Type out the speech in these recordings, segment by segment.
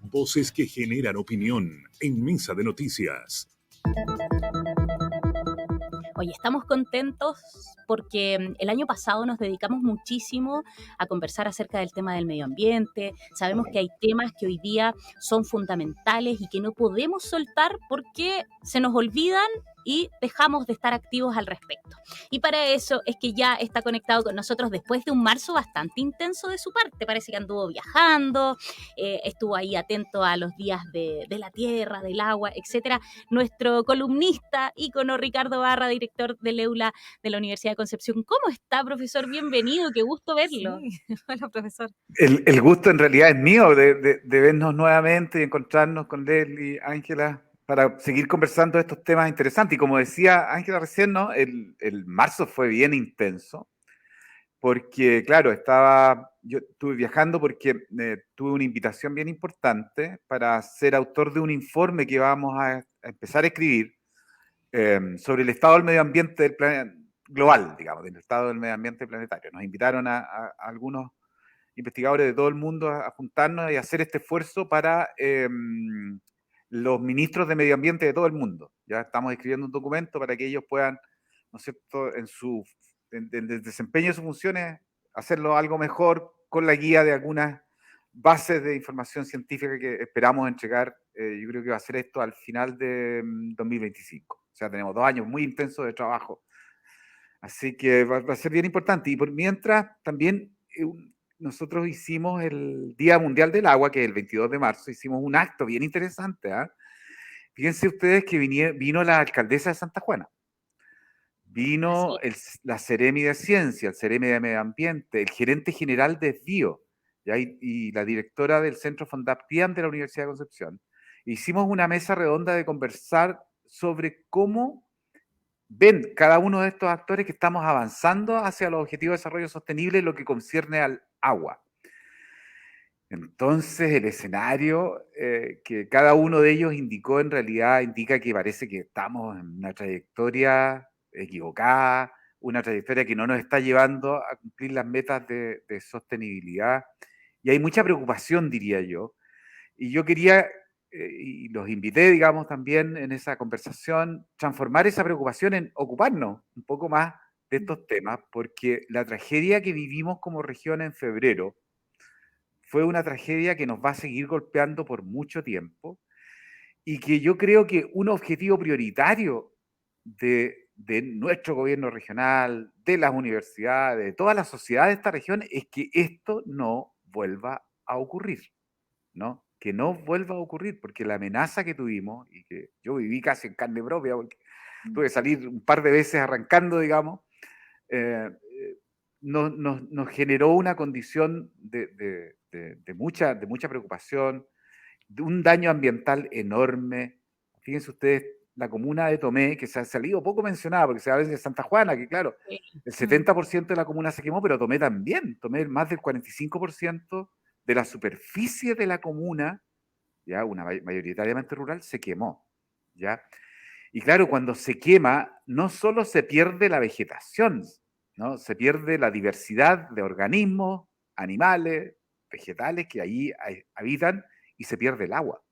Voces que generan opinión en Mesa de Noticias. Oye, estamos contentos porque el año pasado nos dedicamos muchísimo a conversar acerca del tema del medio ambiente. Sabemos que hay temas que hoy día son fundamentales y que no podemos soltar porque se nos olvidan y dejamos de estar activos al respecto. Y para eso es que ya está conectado con nosotros después de un marzo bastante intenso de su parte. Parece que anduvo viajando, estuvo ahí atento a los días de la tierra, del agua, etcétera. Nuestro columnista, ícono Ricardo Barra, director del EULA de la Universidad de Concepción. ¿Cómo está, profesor? Bienvenido, qué gusto verlo. Sí, hola, profesor. El gusto en realidad es mío de vernos nuevamente y encontrarnos con Leslie, Ángela, para seguir conversando de estos temas interesantes. Y como decía Ángela recién, ¿no? El marzo fue bien intenso, porque, claro, yo estuve viajando porque tuve una invitación bien importante para ser autor de un informe que vamos a empezar a escribir sobre el estado del medio ambiente del planeta global, digamos, del estado del medio ambiente planetario. Nos invitaron a algunos investigadores de todo el mundo a juntarnos y hacer este esfuerzo para los ministros de medio ambiente de todo el mundo. Ya estamos escribiendo un documento para que ellos puedan, ¿no es cierto?, en el desempeño de sus funciones, hacerlo algo mejor con la guía de algunas bases de información científica que esperamos entregar. Yo creo que va a ser esto al final de 2025. O sea, tenemos 2 años muy intensos de trabajo. Así que va a ser bien importante. Y por mientras, también nosotros hicimos el Día Mundial del Agua, que es el 22 de marzo, hicimos un acto bien interesante. Fíjense ustedes que vino la alcaldesa de Santa Juana, vino la Seremi de Ciencia, el Seremi de Medio Ambiente, el gerente general de Desvío, y la directora del Centro Fondaptian de la Universidad de Concepción. Hicimos una mesa redonda de conversar sobre cómo ven cada uno de estos actores que estamos avanzando hacia los objetivos de desarrollo sostenible en lo que concierne al agua. Entonces, el escenario que cada uno de ellos indicó en realidad indica que parece que estamos en una trayectoria equivocada, una trayectoria que no nos está llevando a cumplir las metas de sostenibilidad. Y hay mucha preocupación, diría yo. Y yo quería, y los invité, digamos, también en esa conversación, transformar esa preocupación en ocuparnos un poco más de estos temas, porque la tragedia que vivimos como región en febrero fue una tragedia que nos va a seguir golpeando por mucho tiempo y que yo creo que un objetivo prioritario de nuestro gobierno regional, de las universidades, de toda la sociedad de esta región, es que esto no vuelva a ocurrir, ¿no? Que no vuelva a ocurrir, porque la amenaza que tuvimos, y que yo viví casi en carne propia, porque tuve que salir un par de veces arrancando, digamos, nos generó una condición de mucha preocupación, de un daño ambiental enorme. Fíjense ustedes, la comuna de Tomé, que se ha salido poco mencionada, porque se habla de Santa Juana, que claro, el 70% de la comuna se quemó, pero Tomé también. Tomé más del 45% de la superficie de la comuna, ya una mayoritariamente rural, se quemó, ¿ya? Y claro, cuando se quema, no solo se pierde la vegetación, ¿no? Se pierde la diversidad de organismos, animales, vegetales que ahí habitan, y se pierde el agua,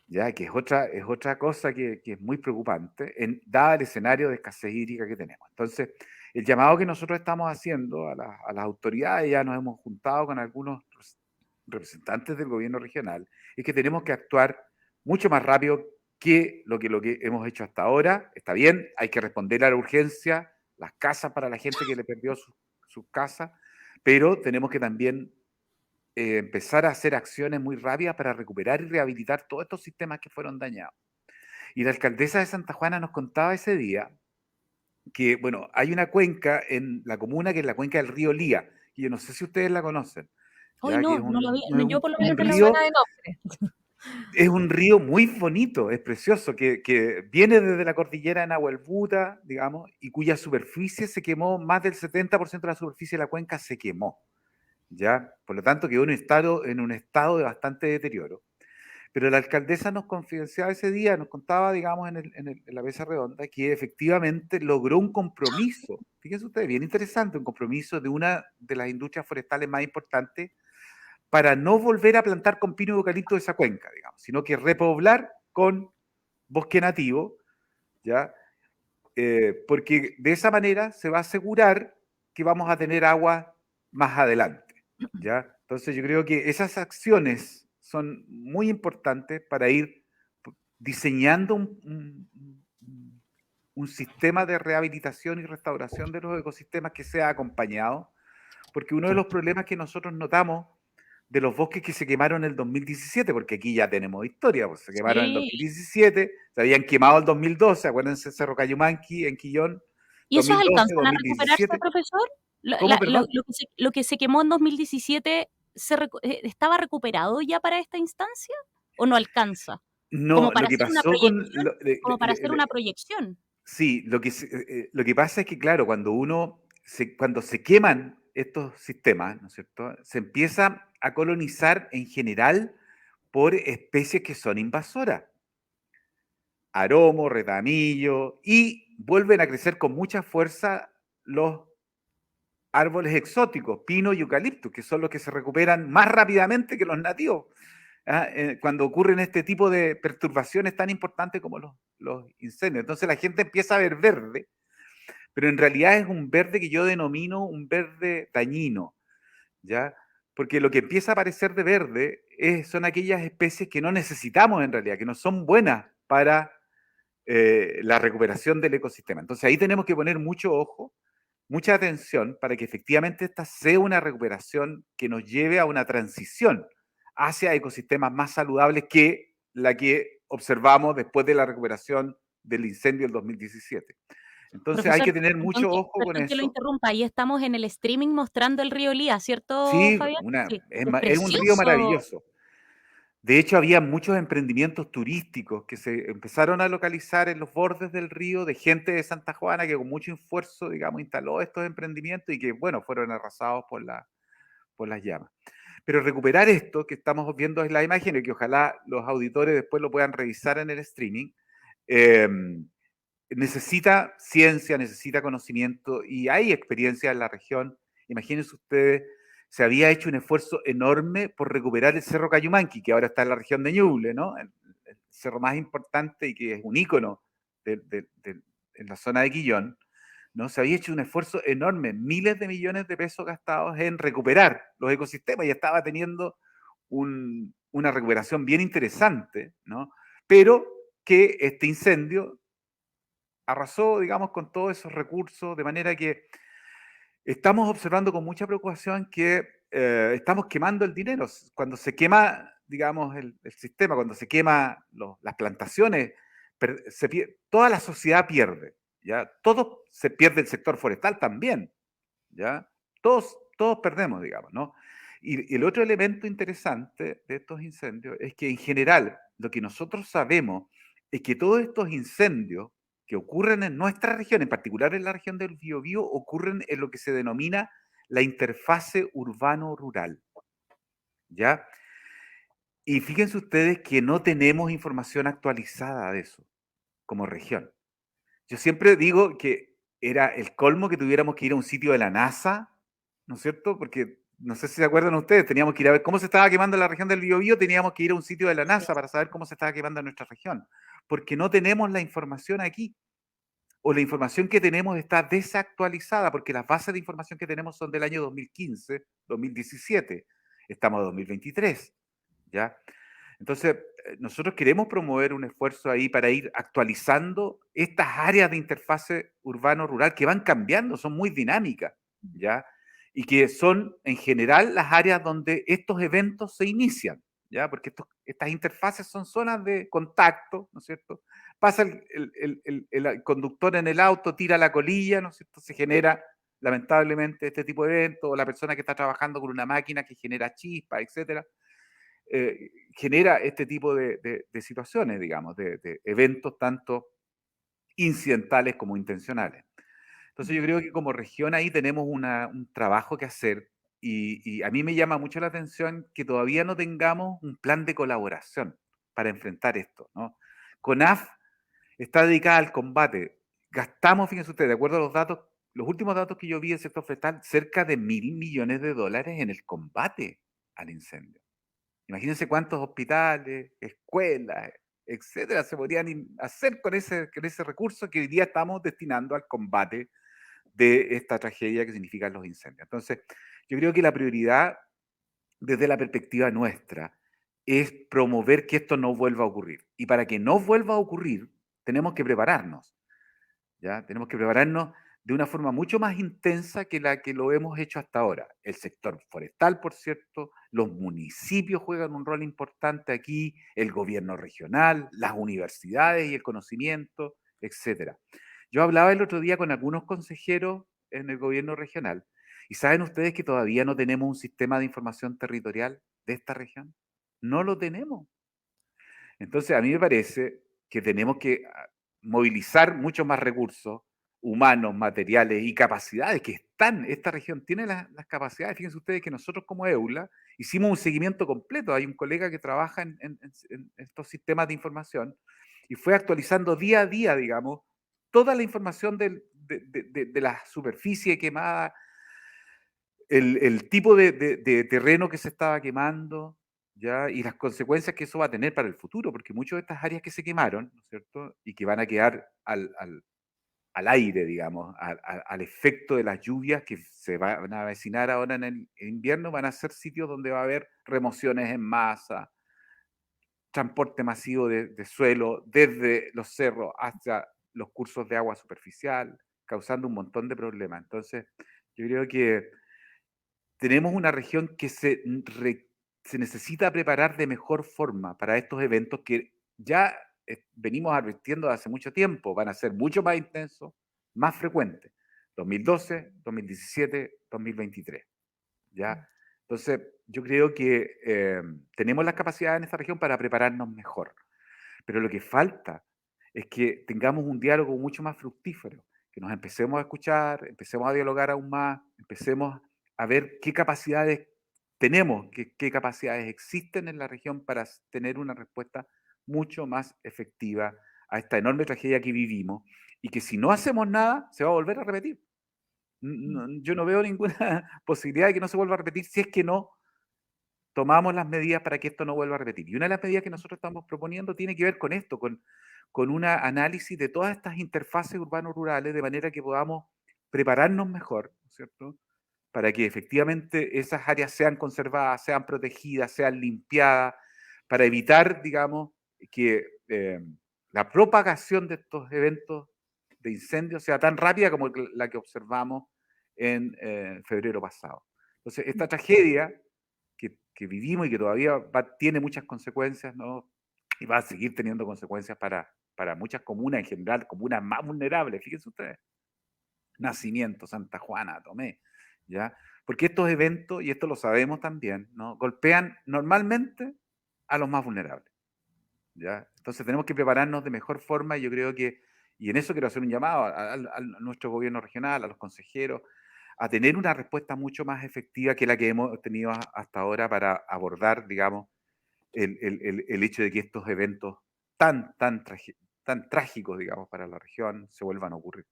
¿ya? Que es otra cosa que es muy preocupante, dado el escenario de escasez hídrica que tenemos. Entonces, el llamado que nosotros estamos haciendo a las autoridades, ya nos hemos juntado con algunos representantes del gobierno regional, es que tenemos que actuar mucho más rápido que lo que hemos hecho hasta ahora. Está bien, hay que responder a la urgencia, las casas para la gente que le perdió sus casas, pero tenemos que también empezar a hacer acciones muy rápidas para recuperar y rehabilitar todos estos sistemas que fueron dañados. Y la alcaldesa de Santa Juana nos contaba ese día que, bueno, hay una cuenca en la comuna que es la cuenca del río Lía, y yo no sé si ustedes la conocen, Hoy ya que no, es no lo vi, un, yo por lo un menos no Me lo río, suena de nombre. es un río muy bonito, es precioso, que viene desde la cordillera de Nahuelbuta, digamos, y cuya superficie se quemó, más del 70% de la superficie de la cuenca se quemó, ¿ya? Por lo tanto, quedó en un estado de bastante deterioro. Pero la alcaldesa nos confidenciaba ese día, nos contaba, digamos, en la mesa redonda, que efectivamente logró un compromiso, fíjense ustedes, bien interesante, un compromiso de una de las industrias forestales más importantes para no volver a plantar con pino y eucalipto esa cuenca, digamos, sino que repoblar con bosque nativo, ¿ya? Porque de esa manera se va a asegurar que vamos a tener agua más adelante, ¿ya? Entonces yo creo que esas acciones son muy importantes para ir diseñando un sistema de rehabilitación y restauración de los ecosistemas que sea acompañado, porque uno de los problemas que nosotros notamos de los bosques que se quemaron en el 2017, porque aquí ya tenemos historia, pues se quemaron en el Sí. 2017, se habían quemado en el 2012, acuérdense Cerro Cayumanqui en Quillón, ¿Y esos 2012, alcanzan a recuperarse, 2017. profesor? ¿Cómo, perdón? Lo que se quemó en 2017, ¿estaba recuperado ya para esta instancia o no alcanza? Como No, lo para que hacer una pasó con... proyección, como para hacer una proyección. Sí, lo que pasa es que, claro, cuando se queman estos sistemas, ¿no es cierto? Se empieza a colonizar en general por especies que son invasoras. Aromo, retamillo, y vuelven a crecer con mucha fuerza los árboles exóticos, pino y eucalipto, que son los que se recuperan más rápidamente que los nativos. Cuando ocurren este tipo de perturbaciones tan importantes como los incendios. Entonces la gente empieza a ver verde, pero en realidad es un verde que yo denomino un verde dañino, ¿ya? Porque lo que empieza a aparecer de verde son aquellas especies que no necesitamos en realidad, que no son buenas para la recuperación del ecosistema. Entonces ahí tenemos que poner mucho ojo, mucha atención para que efectivamente esta sea una recuperación que nos lleve a una transición hacia ecosistemas más saludables que la que observamos después de la recuperación del incendio del 2017. Entonces hay Profesor, que tener mucho ojo con perdón que lo eso. interrumpa, ahí estamos en el streaming mostrando el río Lía, ¿cierto, Sí, Fabián? Sí, es es un río precioso. maravilloso. De hecho, había muchos emprendimientos turísticos que se empezaron a localizar en los bordes del río de gente de Santa Juana que con mucho esfuerzo, digamos, instaló estos emprendimientos y que, bueno, fueron arrasados por las llamas. Pero recuperar esto que estamos viendo en la imagen y que ojalá los auditores después lo puedan revisar en el streaming, eh, necesita ciencia, necesita conocimiento y hay experiencia en la región. Imagínense ustedes, se había hecho un esfuerzo enorme por recuperar el Cerro Cayumanqui, que ahora está en la región de Ñuble, ¿no? El cerro más importante y que es un ícono en la zona de Quillón, ¿no? Se había hecho un esfuerzo enorme, miles de millones de pesos gastados en recuperar los ecosistemas y estaba teniendo una recuperación bien interesante, ¿no? Pero que este incendio arrasó, digamos, con todos esos recursos, de manera que estamos observando con mucha preocupación que estamos quemando el dinero. Cuando se quema, digamos, el sistema, cuando se quema las plantaciones, toda la sociedad pierde, ¿ya? Todo se pierde, el sector forestal también, ¿ya? Todos perdemos, digamos, ¿no? Y el otro elemento interesante de estos incendios es que en general lo que nosotros sabemos es que todos estos incendios que ocurren en nuestra región, en particular en la región del Biobío, ocurren en lo que se denomina la interfase urbano-rural, ¿ya? Y fíjense ustedes que no tenemos información actualizada de eso como región. Yo siempre digo que era el colmo que tuviéramos que ir a un sitio de la NASA, ¿no es cierto? Porque no sé si se acuerdan ustedes, teníamos que ir a ver cómo se estaba quemando la región del Biobío, teníamos que ir a un sitio de la Sí. NASA para saber cómo se estaba quemando en nuestra región, porque no tenemos la información aquí, o la información que tenemos está desactualizada, porque las bases de información que tenemos son del año 2015, 2017, estamos en 2023, ¿ya? Entonces, nosotros queremos promover un esfuerzo ahí para ir actualizando estas áreas de interfase urbano-rural que van cambiando, son muy dinámicas, ¿ya? Y que son, en general, las áreas donde estos eventos se inician, ¿ya? Porque estas interfaces son zonas de contacto, ¿no es cierto? Pasa el conductor en el auto, tira la colilla, ¿no es cierto? Se genera, lamentablemente, este tipo de eventos, o la persona que está trabajando con una máquina que genera chispas, etcétera. Genera este tipo de situaciones, digamos, de eventos tanto incidentales como intencionales. Entonces yo creo que como región ahí tenemos un trabajo que hacer y a mí me llama mucho la atención que todavía no tengamos un plan de colaboración para enfrentar esto, ¿no? CONAF está dedicada al combate. Gastamos, fíjense ustedes, de acuerdo a los datos, los últimos datos que yo vi del sector forestal, cerca de $1.000 millones en el combate al incendio. Imagínense cuántos hospitales, escuelas, etcétera, se podrían hacer con ese recurso que hoy día estamos destinando al combate de esta tragedia que significan los incendios. Entonces, yo creo que la prioridad, desde la perspectiva nuestra, es promover que esto no vuelva a ocurrir. Y para que no vuelva a ocurrir, tenemos que prepararnos. ¿Ya? Tenemos que prepararnos de una forma mucho más intensa que la que lo hemos hecho hasta ahora. El sector forestal, por cierto, los municipios juegan un rol importante aquí, el gobierno regional, las universidades y el conocimiento, etcétera. Yo hablaba el otro día con algunos consejeros en el gobierno regional y saben ustedes que todavía no tenemos un sistema de información territorial de esta región. No lo tenemos. Entonces, a mí me parece que tenemos que movilizar muchos más recursos humanos, materiales y capacidades que están. Esta región tiene las capacidades. Fíjense ustedes que nosotros como EULA hicimos un seguimiento completo. Hay un colega que trabaja en estos sistemas de información y fue actualizando día a día, digamos, toda la información de la superficie quemada, el tipo de terreno que se estaba quemando, ¿ya? Y las consecuencias que eso va a tener para el futuro, porque muchas de estas áreas que se quemaron, ¿no es cierto? Y que van a quedar al aire, digamos, al efecto de las lluvias que se van a avecinar ahora en el invierno, van a ser sitios donde va a haber remociones en masa, transporte masivo de suelo desde los cerros hasta los cursos de agua superficial, causando un montón de problemas. Entonces, yo creo que tenemos una región que se necesita preparar de mejor forma para estos eventos que ya venimos advirtiendo hace mucho tiempo, van a ser mucho más intensos, más frecuentes. 2012, 2017, 2023. ¿Ya? Entonces, yo creo que tenemos las capacidades en esta región para prepararnos mejor. Pero lo que falta es que tengamos un diálogo mucho más fructífero, que nos empecemos a escuchar, empecemos a dialogar aún más, empecemos a ver qué capacidades tenemos, qué capacidades existen en la región para tener una respuesta mucho más efectiva a esta enorme tragedia que vivimos y que si no hacemos nada se va a volver a repetir. Yo no veo ninguna posibilidad de que no se vuelva a repetir si es que no tomamos las medidas para que esto no vuelva a repetir. Y una de las medidas que nosotros estamos proponiendo tiene que ver con esto, con un análisis de todas estas interfaces urbano-rurales, de manera que podamos prepararnos mejor, ¿no es cierto? Para que efectivamente esas áreas sean conservadas, sean protegidas, sean limpiadas, para evitar, digamos, que la propagación de estos eventos de incendios sea tan rápida como la que observamos en febrero pasado. Entonces, esta tragedia que vivimos y que todavía tiene muchas consecuencias, ¿no? Y va a seguir teniendo consecuencias para muchas comunas, en general, comunas más vulnerables, fíjense ustedes. Nacimiento, Santa Juana, Tomé, ¿ya? Porque estos eventos, y esto lo sabemos también, ¿no? Golpean normalmente a los más vulnerables, ¿ya? Entonces tenemos que prepararnos de mejor forma y yo creo que, y en eso quiero hacer un llamado a nuestro gobierno regional, a los consejeros, a tener una respuesta mucho más efectiva que la que hemos tenido hasta ahora para abordar, digamos, el hecho de que estos eventos tan trágicos, digamos, para la región se vuelvan a ocurrir.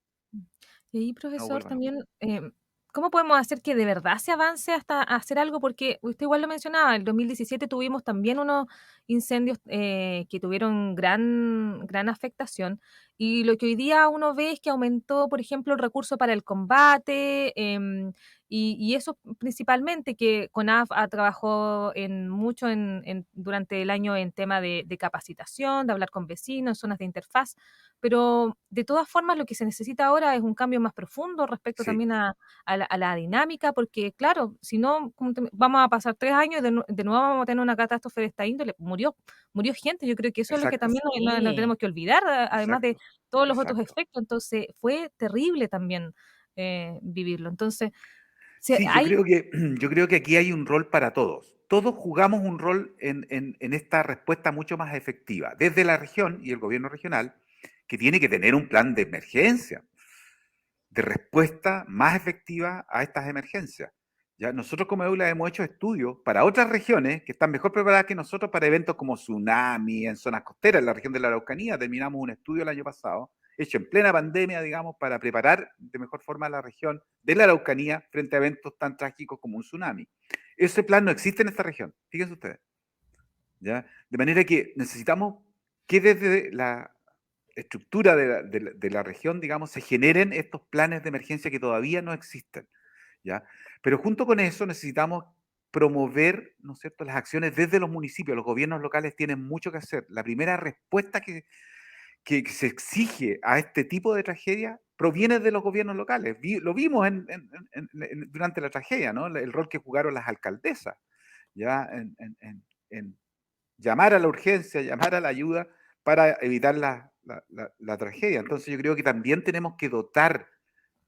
Y ahí, No profesor, vuelvan a ocurrir. también, ¿cómo podemos hacer que de verdad se avance hasta hacer algo? Porque usted igual lo mencionaba, en 2017 tuvimos también unos incendios que tuvieron gran afectación y lo que hoy día uno ve es que aumentó, por ejemplo, el recurso para el combate y eso principalmente que CONAF trabajó mucho durante el año en tema de capacitación, de hablar con vecinos, en zonas de interfaz. Pero de todas formas lo que se necesita ahora es un cambio más profundo respecto Sí, también a la dinámica, porque claro, si no, vamos a pasar 3 años y de nuevo vamos a tener una catástrofe de esta índole. Murió gente, yo creo que eso es lo que exacto, también no Sí. tenemos que olvidar, además de exacto, todos los otros exacto. efectos. Entonces fue terrible también vivirlo. Entonces, Sí, hay... yo creo que aquí hay un rol para todos. Todos jugamos un rol en esta respuesta mucho más efectiva, desde la región y el gobierno regional, que tiene que tener un plan de emergencia, de respuesta más efectiva a estas emergencias. Ya nosotros como EULA hemos hecho estudios para otras regiones que están mejor preparadas que nosotros para eventos como tsunami en zonas costeras, en la región de la Araucanía. Terminamos un estudio el año pasado hecho en plena pandemia, digamos, para preparar de mejor forma a la región de la Araucanía frente a eventos tan trágicos como un tsunami. Ese plan no existe en esta región, fíjense ustedes. ¿Ya? De manera que necesitamos que desde la estructura de la región, digamos, se generen estos planes de emergencia que todavía no existen. ¿Ya? Pero junto con eso necesitamos promover, ¿no es cierto?, las acciones desde los municipios. Los gobiernos locales tienen mucho que hacer. La primera respuesta que se exige a este tipo de tragedia proviene de los gobiernos locales. Lo vimos durante la tragedia, ¿no? El rol que jugaron las alcaldesas, ¿ya? En llamar a la urgencia, llamar a la ayuda para evitar la tragedia. Entonces yo creo que también tenemos que dotar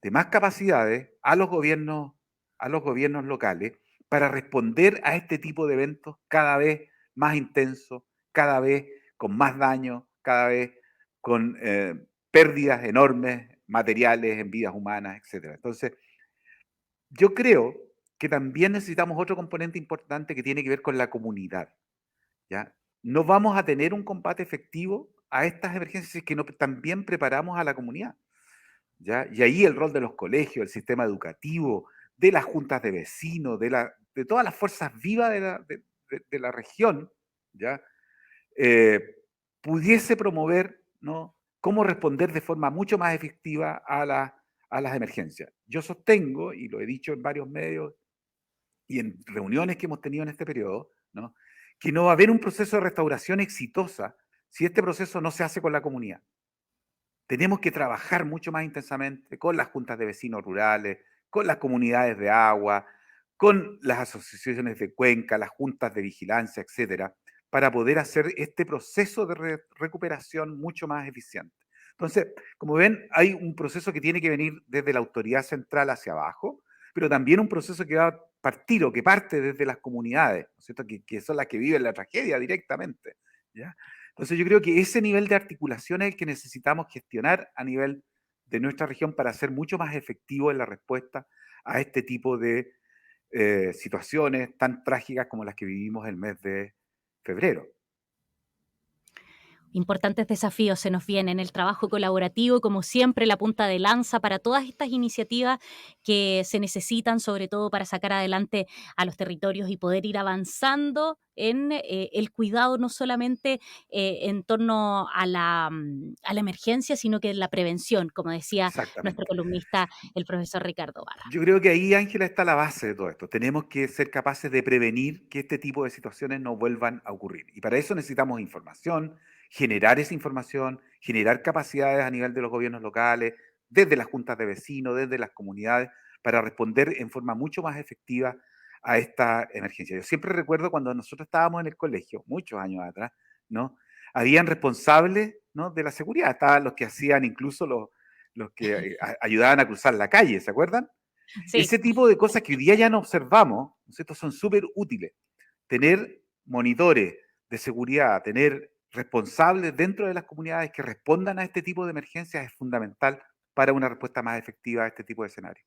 de más capacidades a los gobiernos locales para responder a este tipo de eventos cada vez más intensos, cada vez con más daño, cada vez con pérdidas enormes materiales en vidas humanas, etc. Entonces, yo creo que también necesitamos otro componente importante que tiene que ver con la comunidad. ¿Ya? No vamos a tener un combate efectivo a estas emergencias si es que no también preparamos a la comunidad. ¿Ya? Y ahí el rol de los colegios, el sistema educativo, de las juntas de vecinos, de todas las fuerzas vivas de la región, ¿ya? Eh, pudiese promover, ¿no?, cómo responder de forma mucho más efectiva a las emergencias. Yo sostengo, y lo he dicho en varios medios y en reuniones que hemos tenido en este periodo, ¿no?, que no va a haber un proceso de restauración exitosa si este proceso no se hace con la comunidad. Tenemos que trabajar mucho más intensamente con las juntas de vecinos rurales, con las comunidades de agua, con las asociaciones de cuenca, las juntas de vigilancia, etcétera, para poder hacer este proceso de recuperación mucho más eficiente. Entonces, como ven, hay un proceso que tiene que venir desde la autoridad central hacia abajo, pero también un proceso que va a partir o que parte desde las comunidades, ¿no es cierto?, que son las que viven la tragedia directamente, ¿ya? Entonces yo creo que ese nivel de articulación es el que necesitamos gestionar a nivel de nuestra región para ser mucho más efectivo en la respuesta a este tipo de situaciones tan trágicas como las que vivimos el mes de febrero. Importantes desafíos se nos vienen, el trabajo colaborativo, como siempre, la punta de lanza para todas estas iniciativas que se necesitan, sobre todo para sacar adelante a los territorios y poder ir avanzando en el cuidado no solamente en torno a la emergencia, sino que en la prevención, como decía nuestro Exactamente. columnista, el profesor Ricardo Barra. Yo creo que ahí, Ángela, está la base de todo esto. Tenemos que ser capaces de prevenir que este tipo de situaciones no vuelvan a ocurrir. Y para eso necesitamos información, generar esa información, generar capacidades a nivel de los gobiernos locales, desde las juntas de vecinos, desde las comunidades, para responder en forma mucho más efectiva a esta emergencia. Yo siempre recuerdo cuando nosotros estábamos en el colegio, muchos años atrás, ¿no? Habían responsables, ¿no?, de la seguridad. Estaban los que hacían incluso los que ayudaban a cruzar la calle, ¿se acuerdan? Sí. Ese tipo de cosas que hoy día ya no observamos, ¿no es cierto?, son súper útiles. Tener monitores de seguridad, tener responsables dentro de las comunidades que respondan a este tipo de emergencias es fundamental para una respuesta más efectiva a este tipo de escenarios.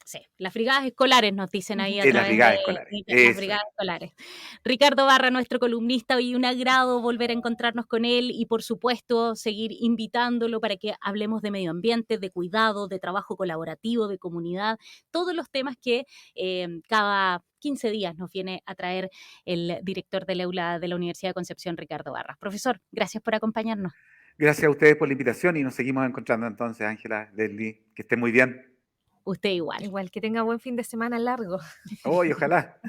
Sí, las brigadas escolares nos dicen ahí a En las través de brigadas escolares, las eso es. brigadas escolares. Ricardo Barra, nuestro columnista, hoy un agrado volver a encontrarnos con él y por supuesto seguir invitándolo para que hablemos de medio ambiente, de cuidado, de trabajo colaborativo, de comunidad, todos los temas que cada 15 días nos viene a traer el director del aula de la Universidad de Concepción, Ricardo Barra. Profesor, gracias por acompañarnos. Gracias a ustedes por la invitación y nos seguimos encontrando entonces, Ángela, Leslie, que estén muy bien. Usted igual. Igual que tenga buen fin de semana largo. Hoy, ojalá.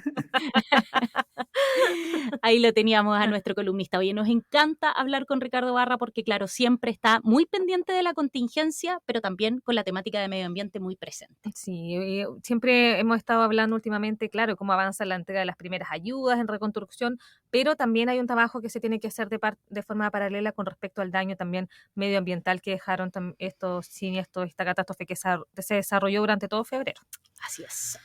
Ahí lo teníamos a nuestro columnista. Oye, nos encanta hablar con Ricardo Barra porque, claro, siempre está muy pendiente de la contingencia, pero también con la temática de medio ambiente muy presente. Sí, siempre hemos estado hablando últimamente, claro, cómo avanza la entrega de las primeras ayudas en reconstrucción, pero también hay un trabajo que se tiene que hacer de forma paralela con respecto al daño también medioambiental que dejaron estos siniestros, esta catástrofe que se desarrolló durante todo febrero. Así es.